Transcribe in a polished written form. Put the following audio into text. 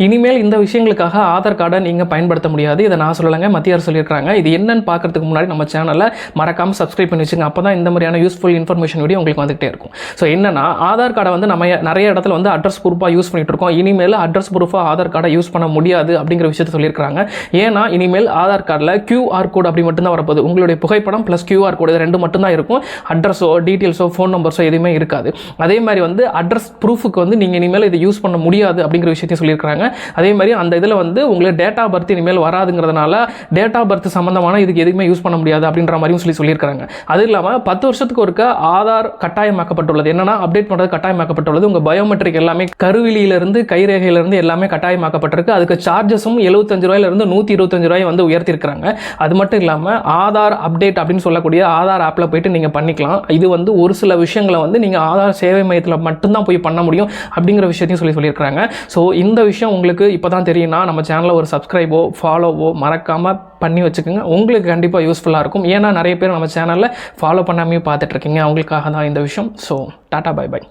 இனிமேல் இந்த விஷயங்களுக்காக ஆதார் கார்டை நீங்கள் பயன்படுத்த முடியாது. இதை நான் சொல்லலைங்க, மத்திய அரசு சொல்லியிருக்காங்க. இது என்னன்னு பார்க்கறதுக்கு முன்னாடி நம்ம சேனலை மறக்காமல் சப்ஸ்கிரைப் பண்ணி வச்சுங்க. அப்போ தான் இந்த மாதிரியான யூஸ்ஃபுல் இன்ஃபர்மேஷன் வீடியோ உங்களுக்கு வந்துகிட்டே இருக்கும். ஸோ என்னன்னா, ஆதார் கார்டை வந்து நம்ம நிறைய இடத்துல வந்து அட்ரஸ் ப்ரூஃபாக யூஸ் பண்ணிட்டு இருக்கோம். இனிமேல் அட்ரஸ் ப்ரூஃபாக ஆதார் கார்டை யூஸ் பண்ண முடியாது அப்படிங்கிற விஷயத்தை சொல்லியிருக்காங்க. ஏன்னா இனிமேல் ஆதார் கார்டில் QR கோட் அப்படி மட்டும்தான் வரப்போகுது. உங்களுடைய புகைப்படம் ப்ளஸ் QR கோடு இது ரெண்டு மட்டும்தான் இருக்கும். அட்ரஸோ டீட்டெயில்ஸோ ஃபோன் நம்பர்ஸோ எதுவுமே இருக்காது. அதே மாதிரி வந்து அட்ரஸ் ப்ரூஃபுக்கு வந்து நீங்கள் இனிமேல் இதை யூஸ் பண்ண முடியாது அப்படிங்கிற விஷயத்தையும் சொல்லியிருக்காங்க. அதே மாதிரி அந்த இதில் வந்து உங்களுக்கு டேட் ஆஃப் பர்த் இனிமேல் வராதுங்கிறதுனால டேட் ஆஃப் பர்த் சம்பந்தமான இதுக்கு எதுவுமே யூஸ் பண்ண முடியாது அப்படின்ற மாதிரியும் சொல்லியிருக்காங்க. அது இல்லாமல் 10 வருஷத்துக்கு ஒருக்க ஆதார் கட்டாயமாக்கப்பட்டுள்ளது. என்னன்னா அப்டேட் பண்ணுறது கட்டாயமாக்கப்பட்டுள்ளது. உங்கள் பயோமெட்ரிக் எல்லாமே கருவிலிருந்து கைரேகையிலிருந்து எல்லாமே கட்டாயமாக்கப்பட்டிருக்கு. அதுக்கு சார்ஜஸும் 75 ரூபாயிலிருந்து 125 ரூபாய் வந்து உயர்த்திருக்கிறாங்க. அது மட்டும் இல்லாமல் ஆதார் அப்டேட் அப்படின்னு சொல்லக்கூடிய ஆதார் ஆப்பில் போயிட்டு நீங்கள் பண்ணிக்கலாம். இது வந்து ஒரு சில விஷயங்களை வந்து நீங்கள் ஆதார் சேவை மையத்தில் மட்டும்தான் போய் பண்ண முடியும் அப்படிங்கிற விஷயத்தையும் சொல்லியிருக்காங்க. ஸோ இந்த விஷயம் உங்களுக்கு இப்போ தான் தெரியும்னா நம்ம சேனலில் ஒரு சப்ஸ்கிரைபோ ஃபாலோவோ மறக்காமல் பண்ணி வச்சுக்கோங்க. உங்களுக்கு கண்டிப்பாக யூஸ்ஃபுல்லாக இருக்கும். ஏன்னா நிறைய பேர் நம்ம சேனலில் ஃபாலோ பண்ணாமே பார்த்துட்ருக்கீங்க. அவங்களுக்காக தான் இந்த விஷயம். So tata bye by.